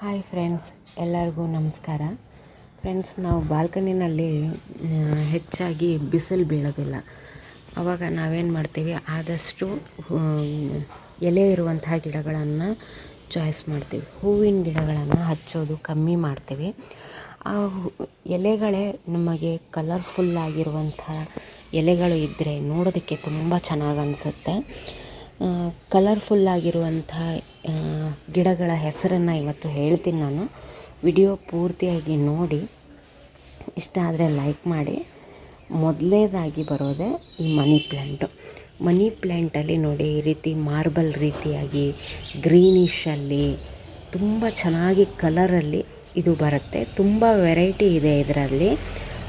Hi friends, ಎಲ್ಲರಿಗೂ ನಮಸ್ಕಾರ. Friends, ನಾವು ಬಾಲ್ಕನಿನಲ್ಲಿ ಹೆಚ್ಚಾಗಿ ಬಿಸಿಲು ಬೀಳೋದಿಲ್ಲ. ಆವಾಗ ನಾವೇನು ಮಾಡ್ತೀವಿ, ಆದಷ್ಟು ಎಲೆ ಇರುವಂತಹ ಗಿಡಗಳನ್ನು ಚಾಯ್ಸ್ ಮಾಡ್ತೀವಿ. ಹೂವಿನ ಗಿಡಗಳನ್ನು ಹಚ್ಚೋದು ಕಮ್ಮಿ ಮಾಡ್ತೀವಿ. ಆ ಎಲೆಗಳೇ ನಮಗೆ ಕಲರ್ಫುಲ್ಲಾಗಿರುವಂಥ ಎಲೆಗಳು ಇದ್ದರೆ ನೋಡೋದಕ್ಕೆ ತುಂಬ ಚೆನ್ನಾಗಿ ಅನಿಸುತ್ತೆ. ಕಲರ್ಫುಲ್ಲಾಗಿರುವಂಥ ಗಿಡಗಳ ಹೆಸರನ್ನು ಇವತ್ತು ಹೇಳ್ತೀನಿ ನಾನು. ವಿಡಿಯೋ ಪೂರ್ತಿಯಾಗಿ ನೋಡಿ, ಇಷ್ಟ ಆದರೆ ಲೈಕ್ ಮಾಡಿ. ಮೊದಲನೇದಾಗಿ ಬರೋದೇ ಈ ಮನಿ ಪ್ಲ್ಯಾಂಟಲ್ಲಿ ನೋಡಿ, ಈ ರೀತಿ ಮಾರ್ಬಲ್ ರೀತಿಯಾಗಿ ಗ್ರೀನಿಷಲ್ಲಿ ತುಂಬ ಚೆನ್ನಾಗಿ ಕಲರಲ್ಲಿ ಇದು ಬರುತ್ತೆ. ತುಂಬ ವೆರೈಟಿ ಇದೆ ಇದರಲ್ಲಿ.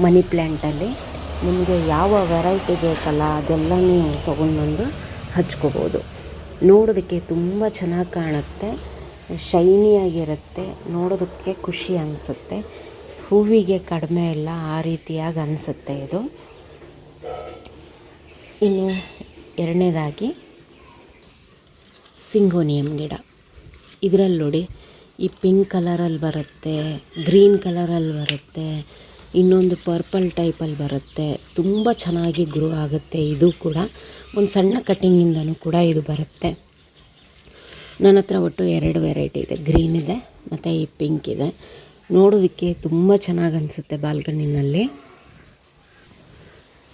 ಮನಿ ಪ್ಲ್ಯಾಂಟಲ್ಲಿ ನಿಮಗೆ ಯಾವ ವೆರೈಟಿ ಬೇಕಲ್ಲ ಅದೆಲ್ಲ ನೀವು ತೊಗೊಂಡ್ಬಂದು ಹಚ್ಕೋಬೋದು. ನೋಡೋದಕ್ಕೆ ತುಂಬ ಚೆನ್ನಾಗಿ ಕಾಣುತ್ತೆ, ಶೈನಿಯಾಗಿರುತ್ತೆ, ನೋಡೋದಕ್ಕೆ ಖುಷಿ ಅನಿಸುತ್ತೆ. ಹೂವಿಗೆ ಕಡಿಮೆ ಇಲ್ಲ, ಆ ರೀತಿಯಾಗಿ ಅನಿಸುತ್ತೆ ಇದು. ಇನ್ನು ಎರಡನೇದಾಗಿ ಸಿಂಗೋನಿಯಂ ಗಿಡ. ಇದರಲ್ಲಿ ನೋಡಿ, ಈ ಪಿಂಕ್ ಕಲರಲ್ಲಿ ಬರುತ್ತೆ, ಗ್ರೀನ್ ಕಲರಲ್ಲಿ ಬರುತ್ತೆ, ಇನ್ನೊಂದು ಪರ್ಪಲ್ ಟೈಪಲ್ಲಿ ಬರುತ್ತೆ. ತುಂಬ ಚೆನ್ನಾಗಿ ಗ್ರೋ ಆಗುತ್ತೆ. ಇದು ಕೂಡ ಒಂದು ಸಣ್ಣ ಕಟ್ಟಿಂಗಿಂದನೂ ಕೂಡ ಇದು ಬರುತ್ತೆ. ನನ್ನ ಹತ್ರ ಒಟ್ಟು 2 ವೆರೈಟಿ ಇದೆ, ಗ್ರೀನ್ ಇದೆ ಮತ್ತು ಈ ಪಿಂಕ್ ಇದೆ. ನೋಡೋದಕ್ಕೆ ತುಂಬ ಚೆನ್ನಾಗಿ ಅನಿಸುತ್ತೆ ಬಾಲ್ಕನಿನಲ್ಲಿ.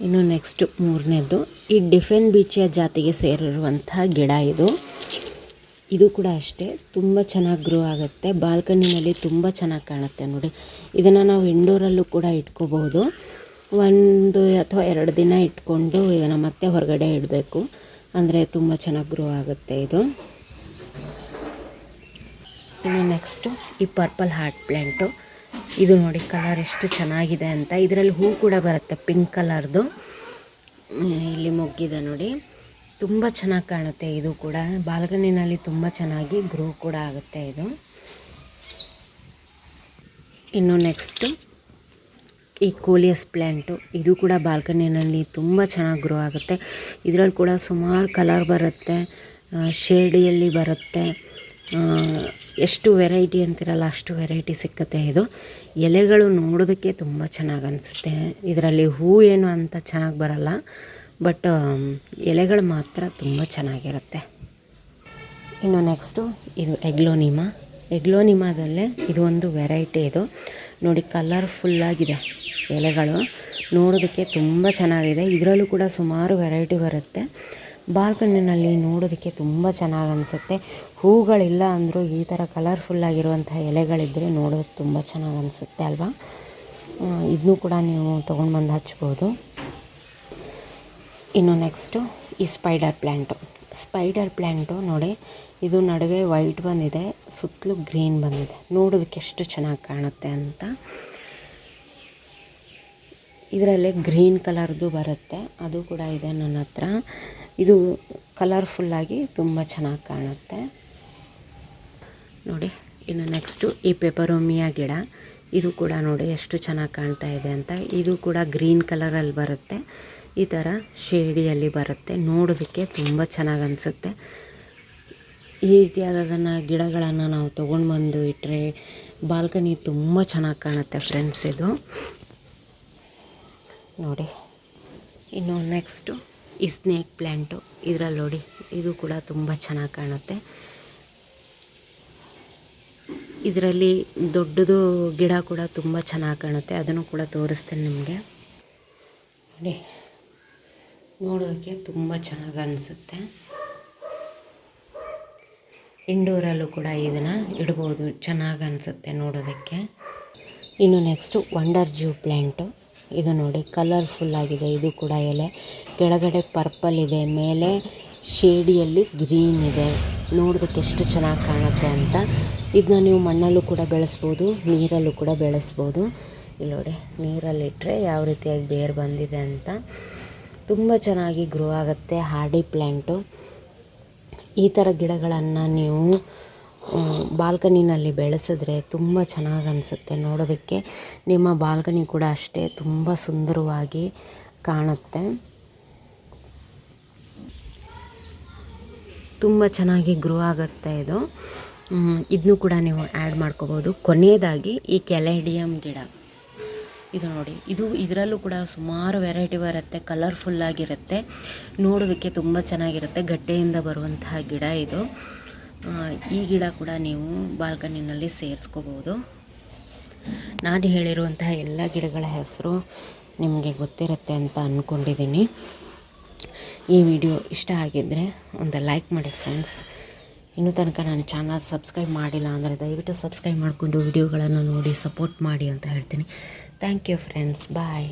ಇನ್ನು ನೆಕ್ಸ್ಟು ಮೂರನೇದು, ಈ ಡಿಫೆನ್ ಬೀಚಿಯ ಜಾತಿಗೆ ಸೇರಿರುವಂಥ ಗಿಡ ಇದು. ಇದು ಕೂಡ ಅಷ್ಟೇ ತುಂಬ ಚೆನ್ನಾಗಿ ಗ್ರೋ ಆಗುತ್ತೆ. ಬಾಲ್ಕನಿನಲ್ಲಿ ತುಂಬ ಚೆನ್ನಾಗಿ ಕಾಣುತ್ತೆ ನೋಡಿ. ಇದನ್ನು ನಾವು ಇಂಡೋರಲ್ಲೂ ಕೂಡ ಇಟ್ಕೋಬಹುದು. 1 ಅಥವಾ 2 ದಿನ ಇಟ್ಕೊಂಡು ಇದನ್ನು ಮತ್ತೆ ಹೊರಗಡೆ ಇಡಬೇಕು, ಅಂದರೆ ತುಂಬ ಚೆನ್ನಾಗಿ ಗ್ರೋ ಆಗುತ್ತೆ ಇದು. ಇನ್ನು ನೆಕ್ಸ್ಟು ಈ ಪರ್ಪಲ್ ಹಾರ್ಟ್ ಪ್ಲ್ಯಾಂಟು. ಇದು ನೋಡಿ ಕಲರ್ ಎಷ್ಟು ಚೆನ್ನಾಗಿದೆ ಅಂತ. ಇದರಲ್ಲಿ ಹೂ ಕೂಡ ಬರುತ್ತೆ ಪಿಂಕ್ ಕಲರ್ದು. ಇಲ್ಲಿ ಮೊಗ್ಗಿದೆ ನೋಡಿ, ತುಂಬ ಚೆನ್ನಾಗಿ ಕಾಣುತ್ತೆ. ಇದು ಕೂಡ ಬಾಲ್ಕನಿನಲ್ಲಿ ತುಂಬ ಚೆನ್ನಾಗಿ ಗ್ರೋ ಕೂಡ ಆಗುತ್ತೆ ಇದು. ಇನ್ನು ನೆಕ್ಸ್ಟು ಈ ಕೋಲಿಯಸ್ ಪ್ಲ್ಯಾಂಟು. ಇದು ಕೂಡ ಬಾಲ್ಕನಿನಲ್ಲಿ ತುಂಬ ಚೆನ್ನಾಗಿ ಗ್ರೋ ಆಗುತ್ತೆ. ಇದರಲ್ಲಿ ಕೂಡ ಸುಮಾರು ಕಲರ್ ಬರುತ್ತೆ, ಶೇಡಿಯಲ್ಲಿ ಬರುತ್ತೆ. ಎಷ್ಟು ವೆರೈಟಿ ಅಂತಿರಲ್ಲ ಅಷ್ಟು ವೆರೈಟಿ ಸಿಕ್ಕುತ್ತೆ ಇದು. ಎಲೆಗಳು ನೋಡೋದಕ್ಕೆ ತುಂಬ ಚೆನ್ನಾಗಿ ಅನಿಸುತ್ತೆ. ಇದರಲ್ಲಿ ಹೂ ಏನು ಅಂತ ಚೆನ್ನಾಗಿ ಬರಲ್ಲ, ಬಟ್ ಎಲೆಗಳು ಮಾತ್ರ ತುಂಬ ಚೆನ್ನಾಗಿರುತ್ತೆ. ಇನ್ನು ನೆಕ್ಸ್ಟು ಇದು ಎಗ್ಲೋನಿಮಾದಲ್ಲೇ ಇದು ಒಂದು ವೆರೈಟಿ. ಇದು ನೋಡಿ ಕಲರ್ಫುಲ್ಲಾಗಿದೆ ಎಲೆಗಳು, ನೋಡೋದಕ್ಕೆ ತುಂಬ ಚೆನ್ನಾಗಿದೆ. ಇದರಲ್ಲೂ ಕೂಡ ಸುಮಾರು ವೆರೈಟಿ ಬರುತ್ತೆ. ಬಾಲ್ಕನಿನಲ್ಲಿ ನೋಡೋದಕ್ಕೆ ತುಂಬ ಚೆನ್ನಾಗಿ ಅನಿಸುತ್ತೆ. ಹೂಗಳಿಲ್ಲ ಅಂದರೂ ಈ ಥರ ಕಲರ್ಫುಲ್ಲಾಗಿರುವಂಥ ಎಲೆಗಳಿದ್ದರೆ ನೋಡೋದಕ್ಕೆ ತುಂಬ ಚೆನ್ನಾಗಿ ಅನಿಸುತ್ತೆ ಅಲ್ವಾ. ಇದನ್ನೂ ಕೂಡ ನೀವು ತೊಗೊಂಡ್ಬಂದು ಹಚ್ಬೋದು. ಇನ್ನು ನೆಕ್ಸ್ಟು ಈ ಸ್ಪೈಡರ್ ಪ್ಲ್ಯಾಂಟು ನೋಡಿ, ಇದು ನಡುವೆ ವೈಟ್ ಬಂದಿದೆ, ಸುತ್ತಲೂ ಗ್ರೀನ್ ಬಂದಿದೆ. ನೋಡೋದಕ್ಕೆ ಎಷ್ಟು ಚೆನ್ನಾಗಿ ಕಾಣುತ್ತೆ ಅಂತ. ಇದರಲ್ಲೇ ಗ್ರೀನ್ ಕಲರ್ದು ಬರುತ್ತೆ, ಅದು ಕೂಡ ಇದೆ ನನ್ನ ಹತ್ರ. ಇದು ಕಲರ್ಫುಲ್ಲಾಗಿ ತುಂಬ ಚೆನ್ನಾಗಿ ಕಾಣುತ್ತೆ ನೋಡಿ. ಇನ್ನು ನೆಕ್ಸ್ಟು ಈ ಪೆಪರೋಮಿಯಾ ಗಿಡ. ಇದು ಕೂಡ ನೋಡಿ ಎಷ್ಟು ಚೆನ್ನಾಗಿ ಕಾಣ್ತಾ ಇದೆ ಅಂತ. ಇದು ಕೂಡ ಗ್ರೀನ್ ಕಲರಲ್ಲಿ ಬರುತ್ತೆ, ಈ ಥರ ಶೇಡಿಯಲ್ಲಿ ಬರುತ್ತೆ. ನೋಡೋದಕ್ಕೆ ತುಂಬ ಚೆನ್ನಾಗಿ ಅನಿಸುತ್ತೆ. ಈ ರೀತಿಯಾದದನ್ನು ಗಿಡಗಳನ್ನು ನಾವು ತೊಗೊಂಡ್ಬಂದು ಇಟ್ಟರೆ ಬಾಲ್ಕನಿ ತುಂಬ ಚೆನ್ನಾಗಿ ಕಾಣುತ್ತೆ ಫ್ರೆಂಡ್ಸ್ ಇದು ನೋಡಿ. ಇನ್ನು ನೆಕ್ಸ್ಟು ಈ ಸ್ನೇಕ್ ಪ್ಲ್ಯಾಂಟು. ಇದರಲ್ಲಿ ನೋಡಿ, ಇದು ಕೂಡ ತುಂಬ ಚೆನ್ನಾಗಿ ಕಾಣುತ್ತೆ. ಇದರಲ್ಲಿ ದೊಡ್ಡದು ಗಿಡ ಕೂಡ ತುಂಬ ಚೆನ್ನಾಗಿ ಕಾಣುತ್ತೆ, ಅದನ್ನು ಕೂಡ ತೋರಿಸ್ತೇನೆ ನಿಮಗೆ ನೋಡಿ. ನೋಡೋದಕ್ಕೆ ತುಂಬ ಚೆನ್ನಾಗಿ ಅನಿಸುತ್ತೆ. ಇಂಡೋರಲ್ಲೂ ಕೂಡ ಇದನ್ನು ಇಡ್ಬೋದು, ಚೆನ್ನಾಗಿ ಅನಿಸುತ್ತೆ ನೋಡೋದಕ್ಕೆ. ಇನ್ನು ನೆಕ್ಸ್ಟು ವಂಡರ್ ಜ್ಯೂ ಪ್ಲ್ಯಾಂಟು. ಇದು ನೋಡಿ ಕಲರ್ಫುಲ್ಲಾಗಿದೆ. ಇದು ಕೂಡ ಎಲೆ ಕೆಳಗಡೆ ಪರ್ಪಲ್ ಇದೆ, ಮೇಲೆ ಶೇಡಿಯಲ್ಲಿ ಗ್ರೀನ್ ಇದೆ. ನೋಡೋದಕ್ಕೆ ಎಷ್ಟು ಚೆನ್ನಾಗಿ ಕಾಣುತ್ತೆ ಅಂತ. ಇದನ್ನ ನೀವು ಮಣ್ಣಲ್ಲೂ ಕೂಡ ಬೆಳೆಸ್ಬೋದು, ನೀರಲ್ಲೂ ಕೂಡ ಬೆಳೆಸ್ಬೋದು. ಇಲ್ಲಿ ನೋಡಿ, ನೀರಲ್ಲಿಟ್ಟರೆ ಯಾವ ರೀತಿಯಾಗಿ ಬೇರು ಬಂದಿದೆ ಅಂತ. ತುಂಬ ಚೆನ್ನಾಗಿ ಗ್ರೋ ಆಗುತ್ತೆ. Hardy plant. ಈ ಥರ ಗಿಡಗಳನ್ನು ನೀವು ಬಾಲ್ಕನಿನಲ್ಲಿ ಬೆಳೆಸಿದ್ರೆ ತುಂಬ ಚೆನ್ನಾಗಿ ಅನಿಸುತ್ತೆ ನೋಡೋದಕ್ಕೆ. ನಿಮ್ಮ ಬಾಲ್ಕನಿ ಕೂಡ ಅಷ್ಟೇ ತುಂಬ ಸುಂದರವಾಗಿ ಕಾಣುತ್ತೆ. ತುಂಬ ಚೆನ್ನಾಗಿ ಗ್ರೋ ಆಗುತ್ತೆ ಇದು. ಇದನ್ನು ಕೂಡ ನೀವು ಆ್ಯಡ್ ಮಾಡ್ಕೋಬೋದು. ಕೊನೆಯದಾಗಿ ಈ ಕೆಲೆಡಿಯಮ್ ಗಿಡ, ಇದು ನೋಡಿ, ಇದರಲ್ಲೂ ಕೂಡ ಸುಮಾರು ವೆರೈಟಿ ಬರುತ್ತೆ, ಕಲರ್ಫುಲ್ಲಾಗಿರುತ್ತೆ, ನೋಡೋದಕ್ಕೆ ತುಂಬ ಚೆನ್ನಾಗಿರುತ್ತೆ. ಗಡ್ಡೆಯಿಂದ ಬರುವಂತಹ ಗಿಡ ಇದು. ಈ ಗಿಡ ಕೂಡ ನೀವು ಬಾಲ್ಕನಿನಲ್ಲಿ ಸೇರಿಸ್ಕೋಬೋದು. ನಾನು ಹೇಳಿರುವಂತಹ ಎಲ್ಲ ಗಿಡಗಳ ಹೆಸರು ನಿಮಗೆ ಗೊತ್ತಿರುತ್ತೆ ಅಂತ ಅಂದ್ಕೊಂಡಿದ್ದೀನಿ. ಈ ವಿಡಿಯೋ ಇಷ್ಟ ಆಗಿದ್ದರೆ ಒಂದು ಲೈಕ್ ಮಾಡಿ ಫ್ರೆಂಡ್ಸ್. ಇನ್ನೂ ತನಕ ನನ್ನ ಚಾನಲ್ ಸಬ್ಸ್ಕ್ರೈಬ್ ಮಾಡಿಲ್ಲ ಅಂದರೆ ದಯವಿಟ್ಟು ಸಬ್ಸ್ಕ್ರೈಬ್ ಮಾಡಿಕೊಂಡು ವಿಡಿಯೋಗಳನ್ನು ನೋಡಿ ಸಪೋರ್ಟ್ ಮಾಡಿ ಅಂತ ಹೇಳ್ತೀನಿ. Thank you friends, bye.